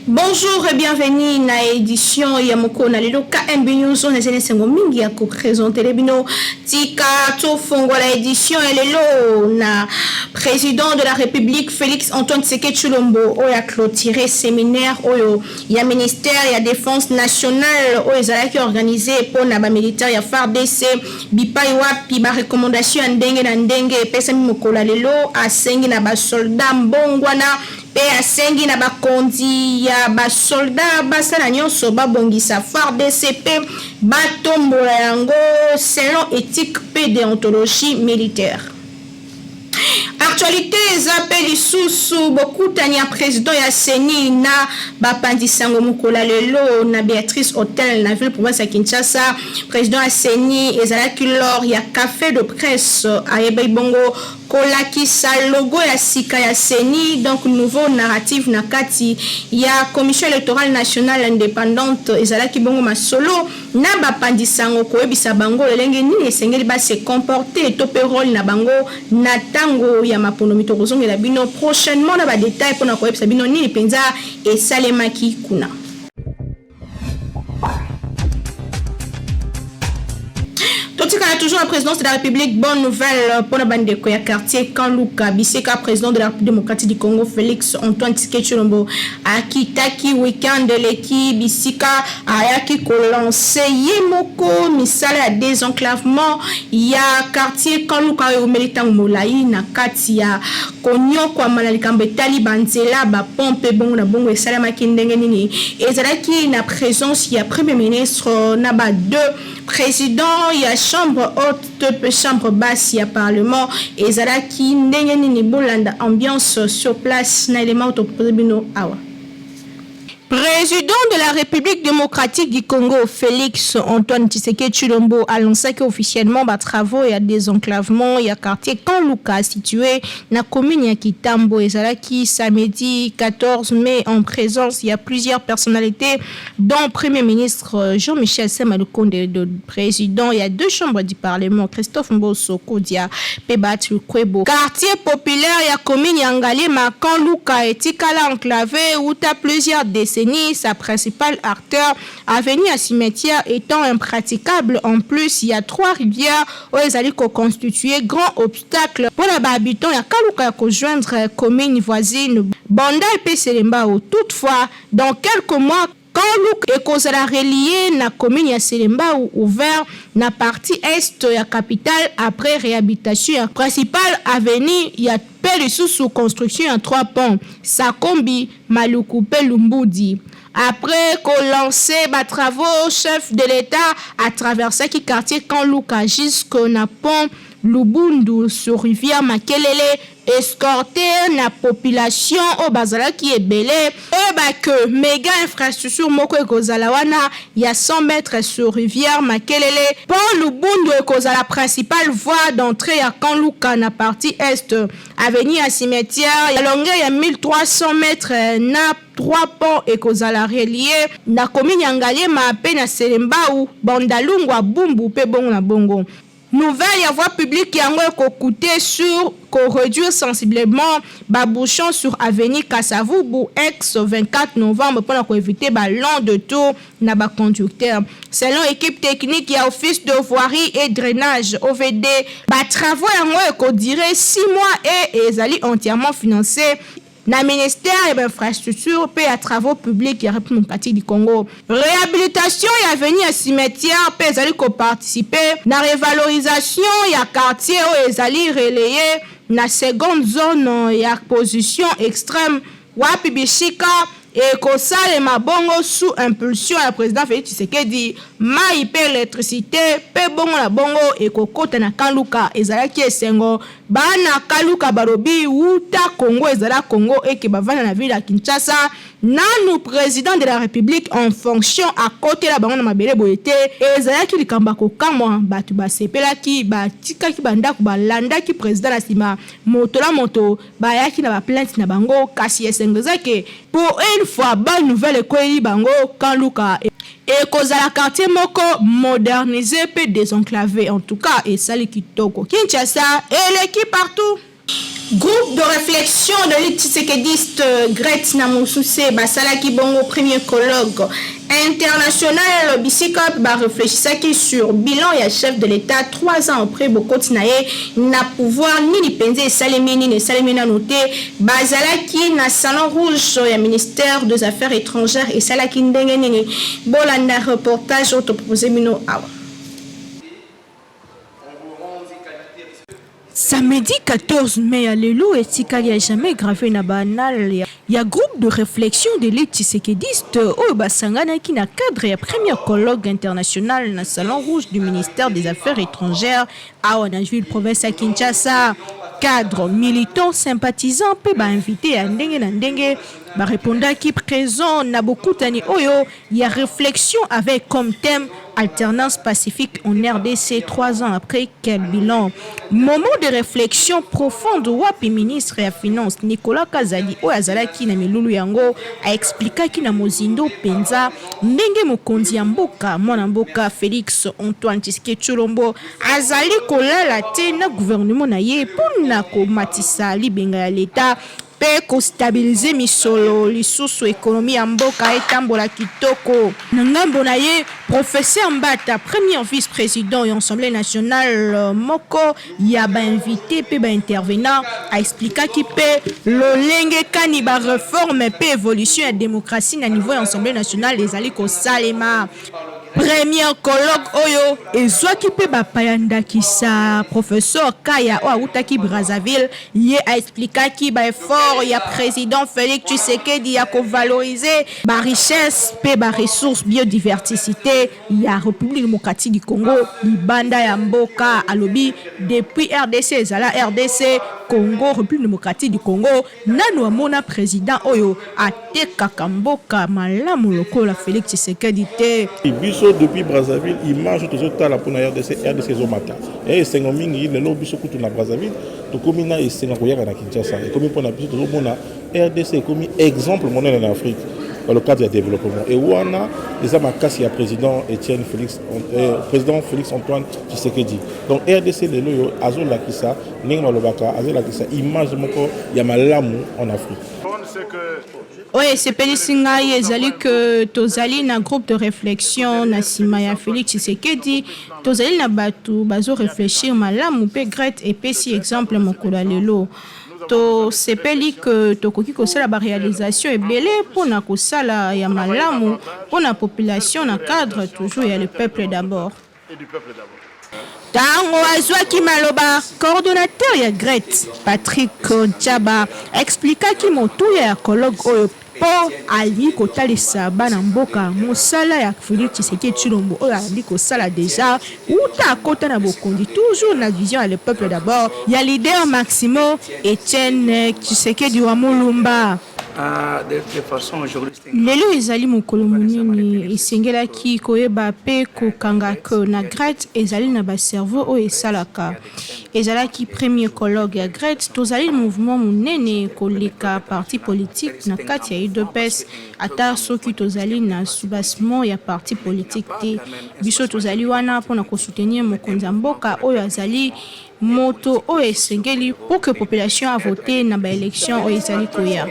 Bonjour et bienvenue à l'édition Yamoko na lelo KMB News on ezene sengo mingi ya ko présenter les bino tika to fongo la édition lelo na président de la République Félix Antoine Tshisekedi Tshilombo oya clôturé séminaire oyo ya ministère ya défense nationale oyo ezalaki organisé pour na ba militaire ya FARDC bipai wapi ba recommandation ndenge na ndenge pesa mikola lelo asengi na ba soldat mbongwana pe asengi na bakondi ya basoldat basala nyonso babongisa FARDC pe batombola yango selon éthique pe déontologie militaire. Actualité zapeli susu bokutani ya président ya Seni na bapandisango mukola lelo na Béatrice Hôtel na ville province ya Kinshasa. Président ya Seni ezalaki lors ya café de presse ayeba bongo kolakisa logo ya sika ya Seni, donc nouveau narratif na kati ya commission électorale nationale indépendante ezalaki bongo masolo na bapandisango koyebisa bango lelenge nini esengeli ba se comporter to pe rôle na bango na tango ya mapono mitozongela bino prochainement na ba détails pona koyebisa bino nini penza esalemaki kuna. Toujours la présidence de la République, bonne nouvelle pour la bande de quartier Kanluka, Biseka, président de la République démocratique du Congo, Félix Antoine Tshisekedi Tshilombo, Akitaki week-end de l'équipe, Biseka, Ayaki Kolancé, Yemoko, Misala, désenclavement, ya quartier Kanluka, Melitan Molaï, Nakatia, Konyo, kwa Malalikambe, Talibanzela, Ba Pompe, Bongo, na Bongo, et Salama Kindengenini, et Zalaki, na présence, ya Premier ministre, Naba 2, président, ya chambre haute, chambre basse, ya parlement, et Zalaki, Ndengenini, Bolanda, ambiance sur place, na élément autoprobino, awa. Président de la République démocratique du Congo, Félix Antoine Tshisekedi Tshilombo a lancé officiellement des travaux et désenclavement et quartier Kanluka situé dans la commune de Kitambo et Zalaki samedi 14 mai en présence. Il y a plusieurs personnalités dont Premier ministre Jean-Michel Samalukonde, le président. Il y a deux chambres du Parlement, Christophe Mbosso Kodia, Pebat Kwebo. Quartier populaire, il y a commune Yangalema, Kanluka et Tikala enclavé où tu as plusieurs décennies. Sa principale artère, avenue à cimetière étant impraticable. En plus, il y a 3 rivières où ils allaient constituer grand obstacle pour les habitants. Il y a Kaluka rejoindre commune voisine Banda et Peselemba. Toutefois, dans quelques mois, quand Luc est causé la relier na commune ya Selemba ou ouvert na partie est ya capitale après réhabilitation ya principale avenue ya pelle sous construction en 3 ponts Sakombi Malukupe Lumbudi. Après qu'on lancé les travaux, chef de l'État a traversé le quartier Kanluka jusqu'au pont Lubundu sur rivière Makelele, escorté la population au bazala qui est belé et que méga infrastructure moko ekozalawana il y a 100 mètres sur rivière Makelele pont Lubundu ekozala la principale voie d'entrée à Kanluka na partie est avenue à cimetière il y a longueur il y a 1300 mètres na 3 ponts ekozala relié na commune Yangalema pe na Selemba ou Bandalungwa Bumbu pe bongo na bongo. Nouvelle y voie publique qui a coûté sur réduire sensiblement babouchon sur avenue Kasavubu ex 24 novembre pour éviter l'an de tour na ba conducteur. Selon équipe technique y a office de voirie et drainage OVD, travaux y dirait 6 mois et ezali entièrement financé na ministère et infrastructure pe à travaux publics ya République démocratique du Congo. Réhabilitation ya venu à cimetière pe ezali ko participer na révalorisation ya quartier o ezali relayé na seconde zone ya position extrême wapi bishika et kosale mabongo sous impulsion ya président Félix Tshisekedi mai pe électricité pe bongo na bongo et kokota na Kanluka ezalaki esengo bana kaluka barobi uta Congo ezala Congo eke bavana na ville ya Kinshasa nanu président de la République en fonction à côté la bango na mabele boyete ezalaki likamba kokamwa batu basepelaki batikaki bandako balandaki président na sima moto la moto bayaki na ba plainte na bango kasi esengezake pour une fois bonne nouvelle ekweli bango Kanluka et kozala quartier moko modernisé pe désenclavé en tout cas et sali kitoko Kinshasa et l'équipe partout. Groupe de réflexion de l'élite tshisekidiste Gret Namususe basalaki bongo premier colloque international Bisikop ba réfléchissaki sur bilan et chef de l'État 3 ans après bokoti na ye na pouvoir ni lipenze salemi ni salemi na noté bazalaki na salon rouge ya ministère des affaires étrangères et salaki ndenge nini bolanda reportage auto proposé mino awa. Samedi 14 mai, Allélo et Tikali a jamais gravé na banal. Il y a groupe de réflexion de l'élite tshisekidiste au Basangana qui n'a cadre et premier colloque international dans le salon rouge du ministère des Affaires étrangères à Wanajville, province à Kinshasa. Cadre, militants, sympathisants peuvent inviter à Ndenge na Ndenge. Répondant qui présent na beaucoup tani oyo, il y a réflexion avec comme thème alternance pacifique en RDC 3 ans après quel bilan. Moment de réflexion profonde wapi ministre et finance Nicolas Kazali o azalaki na milulu yango a expliqué ki na mozindo penza ndenge mokonzi ya mboka mwana mboka Félix Antoine Tshisekedi Tshilombo azali kolala te na gouvernement na ye pona ko matisa libenga ya l'État pe ko stabiliser misolo lisusu économie ya mboka etambola kitoko na ngambo na ye professeur Mbata premier vice-président et assemblée nationale moko ya ba invité pe ba intervenant a expliqué ki pe lolenge kani ba réforme pe évolution ya démocratie na niveau ya assemblée nationale ezali ko salema. Premier colloque oyo ezwaki pe bapayandakisa professeur Kaya o autaki Brazzaville ye a expliqué ba effort ya président Félix Tshisekedi ya ko valoriser ba richesse pe ba ressources biodiversité ya République démocratique du Congo libanda ya mboka alobi depuis RDC ezala RDC Congo République démocratique du Congo nanu amona président oyo atekaka mboka malamu lokola Félix Tshisekedi te. Depuis Brazzaville, image de ce la pour la RDC Zomata. Et c'est un mingi, le lobby se coûte na Brazzaville, tout comme il y a c'est un koyaka na Kinshasa. Et comme il pour la RDC comme exemple monnaie en Afrique dans le cadre du développement. Et ouana, les amakasi à président président Félix Antoine Tshisekedi. Donc RDC le loyo azola kisa, ninga lobaka azola kisa image moko ya malamu en Afrique. Oui, c'est Pélissinga ezali que tozali na groupe de réflexion na sima ya Félix Tshisekedi tozali na batu bazo réfléchir malamu pe Gret et pe si exemple mokolo lelo to sepeli que tokoki kosala ba réalisation ebele pona kosala ya malamu pona population na cadre toujours ya le peuple d'abord. Tango azwaki maloba coordonnateur ya Gret Patrick Tchaba expliqua ki motu ya colloque oyo po ali kotalisa bana mboka mosala ya Félix Tshisekedi Tshilombo oyo ali kosala déjà uta kota na bokondi toujours na vision ya le peuple d'abord ya leader Maximo Etienne Tshisekedi wa Mulumba. Lelo ezali mokolo monene esengelaki koyeba pe kokanga ko na Gret ezali na ba cerveau oyo esalaka ezalaki premier colloque ya Gret tozali mouvement monene koleka parti politique na kati ya UDPS ata soki tozali na soubassement ya parti politique te biso tozali wana mpona kosoutenir mokonzi ya mboka oyo azali moto oyo esengeli pour que population a voté na ba élection oyo ezali koya.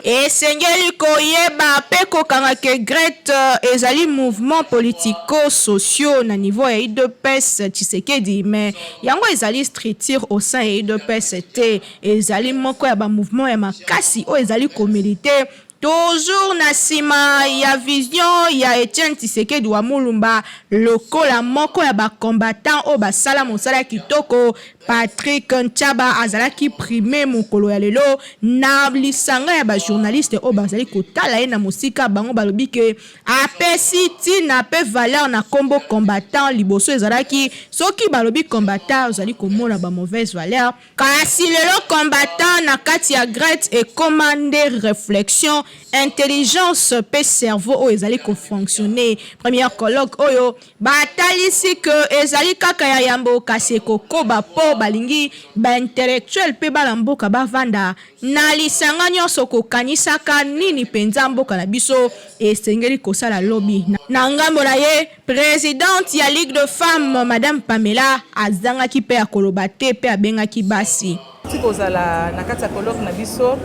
Esengeli koyeba pe kokanga ke Gret ezali mouvement politico-socio na niveau ya UDPS Tshisekedi mais yango ezali structure au sein ya UDPS te ezali moko ya ba mouvement ya makasi o ezali communauté toujours na sima ya vision ya Etienne Tshisekedi wa Mulumba lokola moko ya ba combattant o basala mosala kitoko. Patrick Nchaba azalaki primé mokolo ya lelo na lisanga ya ba journaliste o bazali kotala ye na musika bango balobi ke apesi tina pe valeur na kombo combattant liboso ezalaki soki balobi combattant ozali komona ba mauvaise valeur kasi lelo combattant na kati ya Great et commandé réflexion intelligence pe cerveau o ezali ko fonctionner. Premier colloque oyo batalisi que ezali kaka ya yambo kasi kokoba po balingi ba intellectuel pe balamboka bavanda na lisanga nyonso kokanisaka nini penza mboka na biso esengeli kosala lobby na ngambo na ye présidente ya Ligue de Femmes Madame Pamela azangaki pe ya koloba te pe abengaki basi tikozala na kati ya colloque na biso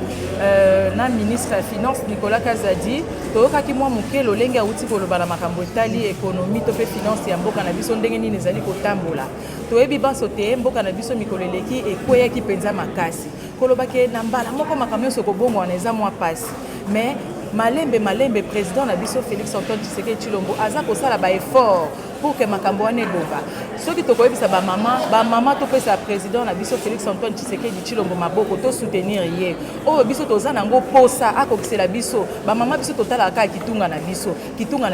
na ministre ya finance Nicolas Kazadi toyokaki mwa moke lolenge auti koloba na makambo etali ekonomi to pe finance ya mboka na biso ndenge nini ezali kotambola toyebi baso te mboka na biso mikolo eleki ekweyaki mpenza makasi kolobaki na mbala moko makambo nyonso kobongwa na eza mwa pasi mais malembe président na biso Félix Antoine Tshisekedi Tshilombo aza kosala ba effort pour que makambo wane bonga soki tokoyebisa ba mama to pesa président na biso Félix Antoine Tshisekedi Tshilombo maboko to soutenir ye oyo biso toza nango posa akokisela biso ba mama biso totala ka kitunga na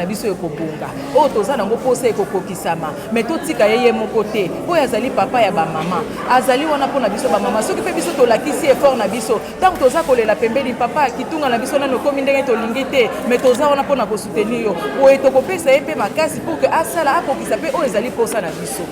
biso ekobonga oyo toza nango posa ekokokisama mais totika ye moko te oyo azali papa ya ba mama azali wana pona biso ba mama soki pe biso tolakisi effort na biso tant toza kolela pembeni papa kitunga na biso nano komi ndenge tolingi te mais toza wana pona ko soutenir yo oyo tokopesa ye pe makasi pour que asala akokisa pe oyo ezali posa na biso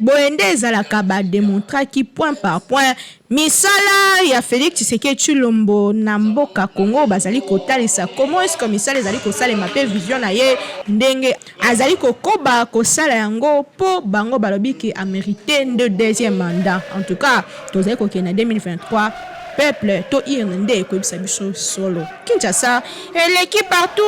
boende ezalaka bademontraki point par point misala ya Félix Tshisekedi Tshilombo na mboka Congo bazali kotalisa comment est-ce que misala ezali kosalema pe vision na ye ndenge azali kokoba kosala yango po bango balobi ki a mérité de deuxième mandat. En tout cas tozali kokena 2023 peuple to irnde ko bisa biso solo Kinshasa et l'équipe partout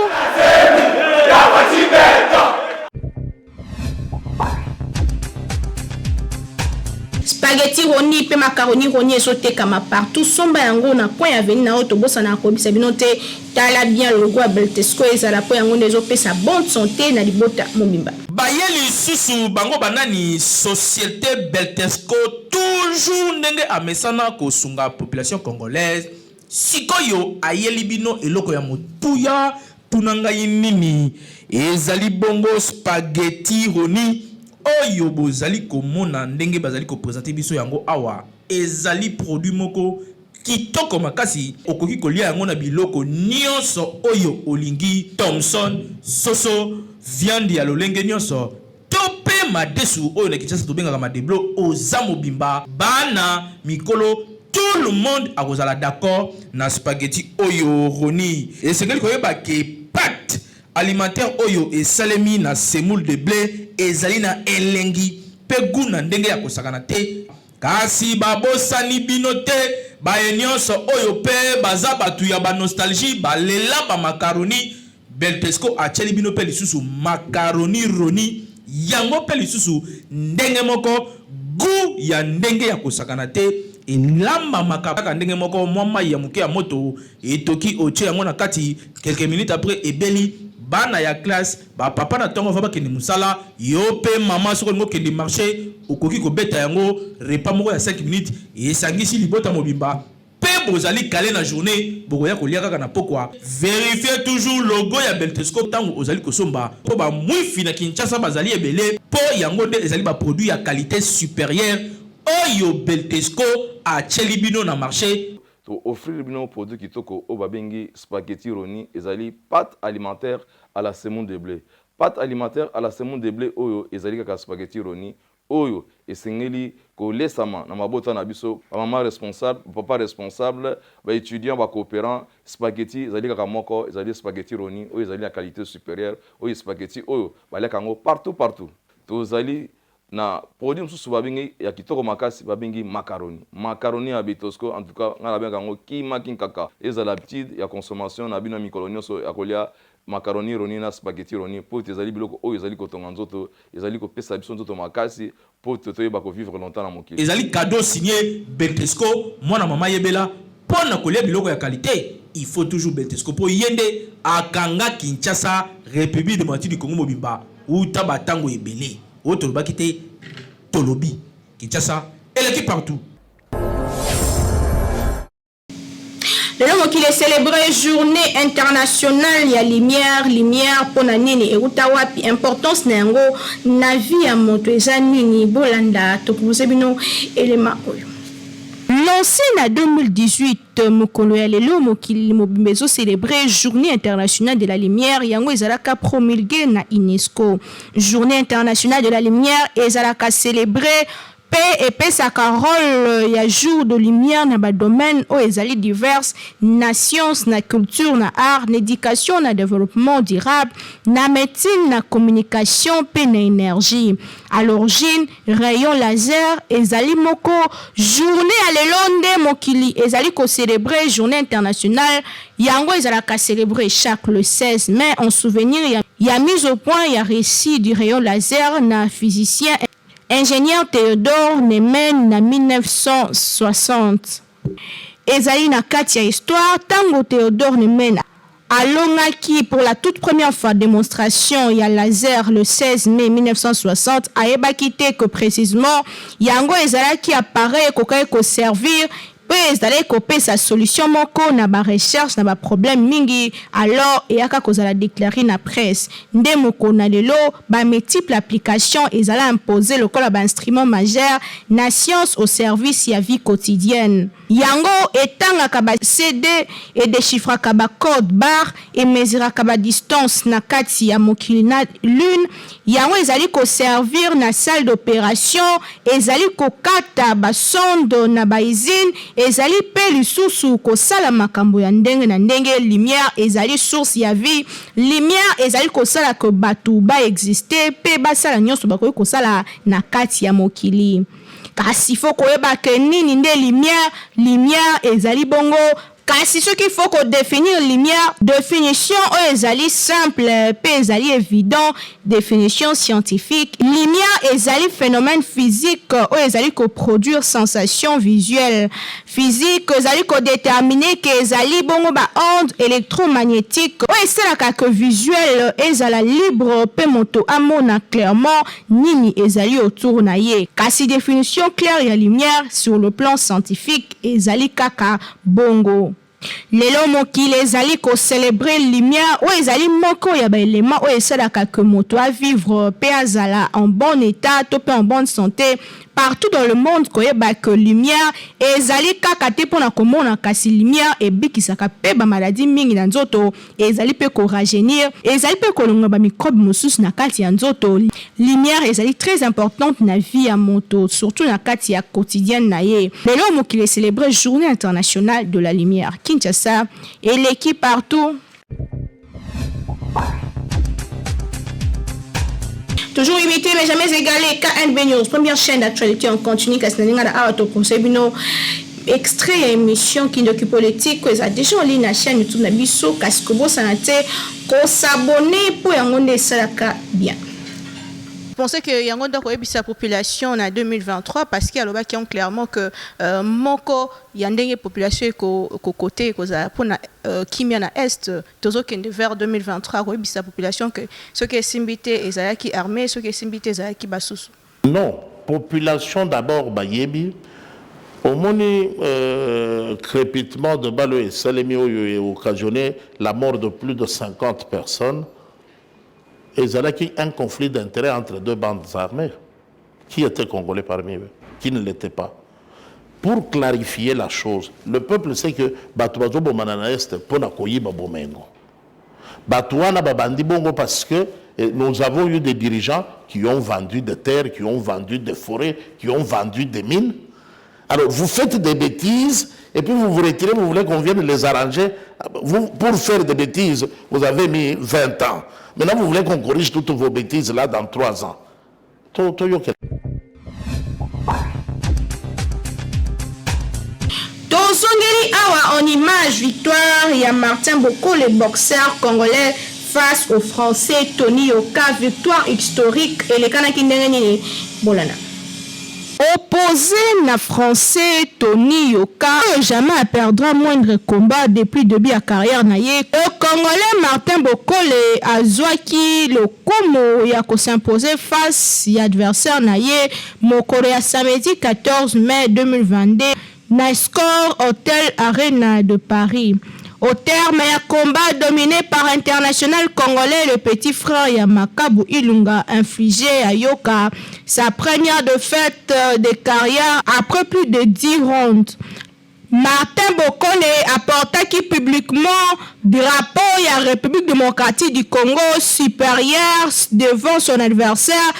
spaghetti roni pe macaroni roni ezotekama partout somba yango na point ya veni na oyo tobosana na kobisa bino te tala bien logo ya Beltesco ezala po yango nde ezopesa bonne santé na libota mobimba bayeli susu bango banani société Beltesco toujours ndenge amesana kosunga population congolaise sikoyo ayeli bino eloko ya motuya tunanga nini ezali bongo spaghetti roni oyo bozali komona ndenge bazali ko présenter biso yango awa ezali produit moko kitoko makasi okoki kolia yango na biloko nyonso oyo olingi Thomson soso viande ya lolenge nyonso tope madesu oyo na Kinshasa tobengaka madeblo oza mobimba bana mikolo tout le monde akozala d'accord na spaghetti oyo roni esengeli koyeba ke pâte alimentaire oyo esalemi na semoule de blé ezali na elengi pe guna ndenge ya kosakana te kasi babosani bino te baye nyonso oyo pe baza batu ya ba nostalgie balela ba macaroni Beltesco acheli bino pe lisusu macaroni roni yango pe lisusu ndenge moko gu ya ndenge ya kosakana te elamba makaka ndenge moko mwa ya muke ya moto etoki oche yango na kati quelques minutes après ebeli bana ya classe ba papa na tongo va kende musala yo pe mama soko ngo kende marché okoki ko beta yango repas moko ya 5 minutes esangisi libota mobimba pe bozali calé na journée bokoya kolia kaka na pokwa vérifiez toujours logo ya Beltesco tango ozali kosomba po ba mwifi na Kinshasa bazali ebele po yango nde ezali ba produit ya qualité supérieure oyo Beltesco a chelibino na marché to offrir bino produit kitoko o babengi spaghetti roni ezali pâte alimentaire à la semoule de blé. Pâte alimentaire à la semoule de blé oyo ezali kaka spaghetti roni oyo esengeli kolesama na mabota na biso maman responsable papa responsable ba étudiant ba coopérant spaghetti ezali kaka moko ezali spaghetti roni oyo ezali la qualité supérieure oyo spaghetti oyo baleka ngo partout tozali na produit msusu babingi ya kitoko makasi babingi macaroni ya Beltesco en tout cas ngala benga ngo kima kinkaka ezala l'habitude ya consommation na bino mikolo nyonso ya kolia macaroni roni na spaghetti roni po ezali biloko oyo ezali kotonga nzoto ezali kopesa biso nzoto makasi po toyeba ko vivre longtemps na mokili ezali cadeau signé Beltesco mwana mama yebela pona kolia biloko ya qualité il faut toujours Beltesco pour yende akanga Kinshasa République démocratique du Congo mobimba ou tabatango ebele ou toloba kité tolobi Kinshasa et l'équipe partout. Le qui est célébré journée internationale ya lumière pour nini et utawapi importance nango na vie ya moto eza nini bolanda to bino élément oyo. Lancé en 2018, mokolo ya lelo mokili mobimbezo célébrer journée internationale de la lumière yango ezalaka promulgué na UNESCO. Journée internationale de la lumière ezalaka célébrer paix et paix sa carole ya jour de lumière na ba domaine o ezali diverses na science na culture na art na éducation na développement durable na médecine na communication pe na énergie. À l'origine rayon laser ezali moko journée à lelonde mokili ezali ko célébrer journée internationale yango ezalaka célébrer chaque le 16 mai en souvenir ya mise au point ya récit du rayon laser na physicien ingénieur Théodore Nemen na 1960. Ezali na kati ya histoire tango Théodore Nemen alongaki pour la toute première fois démonstration ya laser le 16 mai 1960 ayebaki te que précisément yango ezalaki appareil kokai ko servir pe ezalaki kopesa solution moko na ba recherche na ba problème mingi alors eyaka kozala déclaré na presse nde moko na lelo ba multiple applications ezala imposer lokola ba instrument majeur na science au service ya vie quotidienne yango etangaka ba CD et déchiffraka ba code barre et mesuraka ba distance na kati ya mokili na lune yango ezali ko servir na salle d'opération ezali ko kata ba sonde na ba usine ezali pe lisusu kosala makambo ya ndenge na ndenge lumière ezali source ya vie lumière ezali kosala ko batu ba exister pe basala nyonso bakoki kosala na kati ya mokili kasi fo koyeba ke nini nde lumière ezali bongo kasi ce qu'il faut qu'on définir lumière définition ezali simple pe ezali évident définition scientifique lumière ezali phénomène physique ezali ko produire sensation visuelle physique ezali ko déterminer que ezali bongo ba onde électromagnétique esalaka que visuel ezala libre pe moto amona clairement nini ezali autour na ye kasi définition claire ya lumière sur le plan scientifique ezali kaka bongo. Lelo mokili ezali ko célébrer lumière o ezali moko ya ba élément o esalaka que moto a vivre pe azala en bon état to pe en bonne santé partout dans le monde koyeba que lumière ezali kaka te pona komona kasi lumière ebikisaka pe ba maladie mingi na nzoto ezali pe ko rajeunir ezali pe kolonga ba microbe mosusu na kati ya nzoto lumière ezali très importante na vie ya moto surtout na kati ya quotidienne na ye lelo mokili célébrer journée internationale de la lumière Kinshasa et l'équipe partout. Toujours imité mais jamais égalé. KNB News, première chaîne d'actualité en continu. Extrait et émission qui n'occupe politique. Vous avez déjà en ligne la chaîne YouTube Nabiso. Kaskobo Sanate. Qu'on s'abonne pour y ça bien. Je pensais que Yango doit sa population en 2023 parce qu'il y a le qui ont clairement que moko yandenge population ko côté pour na kimia na est tozo kende vers 2023 sa population que ce qui est simbité ezayaki armée ce qui est simbité ezayaki basusu. Non, population d'abord bayebi au moni crépitement de balo et salemi a occasionné la mort de plus de 50 personnes. Et il y a un conflit d'intérêts entre deux bandes armées. Qui était congolais parmi eux? Qui ne l'était pas? Pour clarifier la chose, le peuple sait que Batouazo Bomanana Est pour la Koyiba Bomengo. Batouana Babandi Bongo parce que nous avons eu des dirigeants qui ont vendu des terres, qui ont vendu des forêts, qui ont vendu des mines. Alors vous faites des bêtises et puis vous vous retirez, vous voulez qu'on vienne les arranger. Vous, pour faire des bêtises, vous avez mis 20 ans. Maintenant, vous voulez qu'on corrige toutes vos bêtises là dans 3 ans. Tozongeli awa en image victoire ya Martin Boko, le boxeur congolais face au français Tony Yoka, victoire historique et les kanaki ndenge bolana. Opposé na français Tony Yoka, jamais perdra moindre combat depuis le début de la carrière naye. Le Congolais Martin Bokole azwaki le komo ya ko s'imposer face à adversaire naye mokolo ya samedi 14 mai 2022 na Score Hotel Arena de Paris. Au terme d'un combat dominé par international congolais, le petit frère Yamakabu Ilunga infligé à Yoka sa première défaite de carrière après plus de 10 rounds. Martin Bokole apporta qui publiquement drapeau à la République démocratique du Congo supérieur devant son adversaire.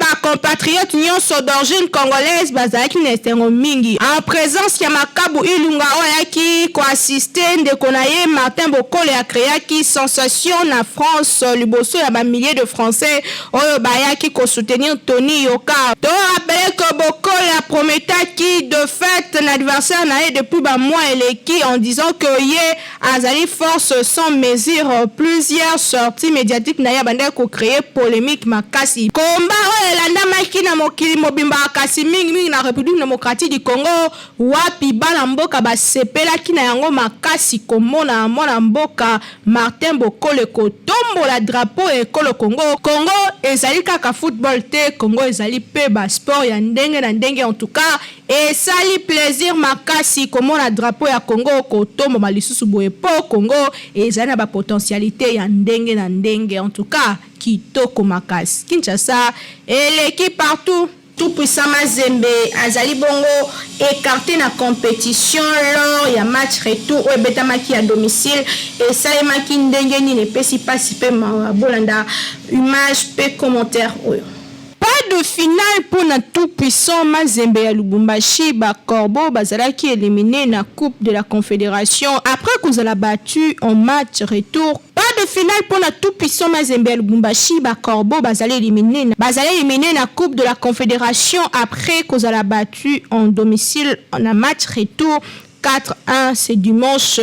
Ba compatriote nyonso d'origine congolaise bazalaki na esengo mingi en présence ya Makabu Ilunga oyaki ko assister ndeko na ye Martin Bokole akreaki sensation na France liboso ya ba milliers de Français oyo bayaki ko soutenir Tony Yoka. To rappelle que Bokole a prometaki de fait l'adversaire na ye depuis ba mois eleki en disant que ye azali force sans mesure. Plusieurs sorties médiatiques na ya bande ko créer polémique makasi. Combat elanda maki na mokili mobimba kasi mingi na République démocratique du Congo wapi bana mboka basepelaki na yango makasi komona mwana mboka Martin Bokole kotombola drapeau ekolo Congo. Congo ezali kaka football te, Congo ezali pe ba sport ya ndenge na ndenge. En tout cas esali plaisir makasi komona drapeau ya Congo kotombola lisusu boye po Congo ezali na ba potentialité ya ndenge na ndenge. En tout cas kitoko makasi. Kinshasa et l'équipe partout tout puissant Mazembe azali bongo écarté na compétition lors ya match retour ou betamaki à domicile et salemaki ndenge ni ne pesi pasi pe ma bolanda image pe commentaire oyo. Pas de finale pour na tout puissant Mazembe ya Lubumbashi ba Corbeau bazalaki éliminé na Coupe de la Confédération après qu'on a battu en match retour. Pas de finale pour na tout puissant Mazembe ya Lubumbashi ba Corbeau bazali éliminé na Coupe de la Confédération après qu'on a battu en domicile en match retour 4-1, c'est dimanche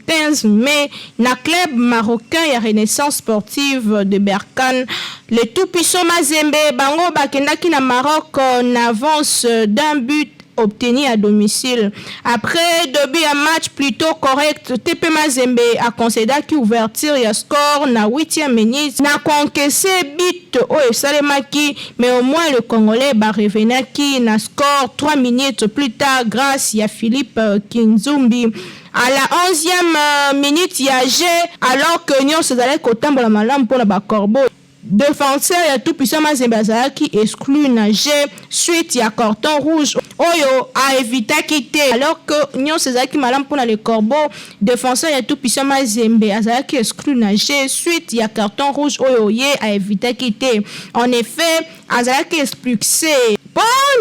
15 mai, na club marocain et Renaissance sportive de Berkane. Le tout-puissant Mazembe, bango bakendaki na Maroc en avance d'un but obtenu à domicile. Après début un match plutôt correct, TP Mazembe a concédé qui ouverture et score na 8e minute. Na encaissé but au Salemaki, mais au moins le Congolais va revenir qui na score 3 minutes plus tard grâce à Philippe Kinzumbi. À la 11e minute, il y a G, alors que Nyon se allait kotambo la malam pour la Bakorbo. Défenseur ya tout puissant Mazembe qui exclut Nagé suite ya carton rouge oyo a évité quitter alors que Nyon Sezaki malam pour le Corbeau défenseur ya tout puissant Mazembe qui exclut Nagé suite ya carton rouge oyo a évité quitter. En effet Azaki expulsé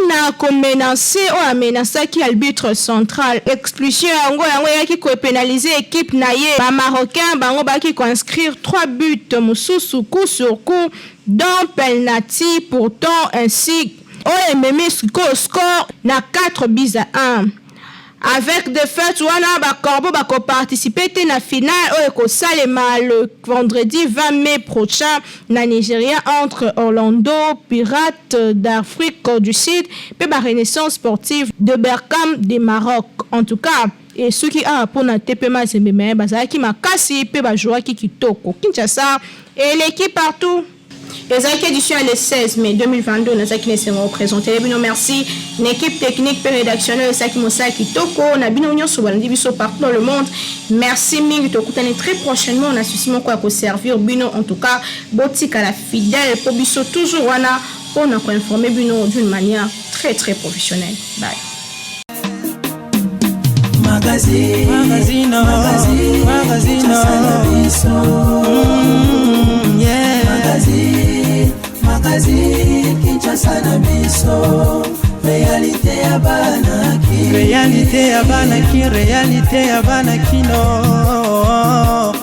na komenanse o amenasa ki arbitre central expulsion yango yaki ko pénaliser équipe na ye ba marocain bango baki ko inscrire 3 buts mususu coup sur coup dans penalty pourtant ainsi o même score na 4 buts à 1. Avec défaite wana ba Corbeau ba ko participer te na finale o ko salema le vendredi 20 mai prochain na Nigeria entre Orlando Pirates d'Afrique du Sud et ba Renaissance sportive de Berkane du Maroc. En tout cas et ceux qui a pour na TP Mazembe mais bazaki makasi pe ba joueur qui kitoko Kinshasa et l'équipe partout. Les éditions le 16 mai 2022 nous avons présenté les merci l'équipe technique et rédactionnelle Saki Mosaki Toko na bino nyo so balandi biso partout dans le monde. Merci mingi to kutane très prochainement on a souci mon quoi servir bino en tout cas botika la fidèle pour biso toujours wana pour nous informer bino d'une manière très très professionnelle. Bye. Magazine Magazine Kinshasa na biso réalité ya banaki réalité ya banaki no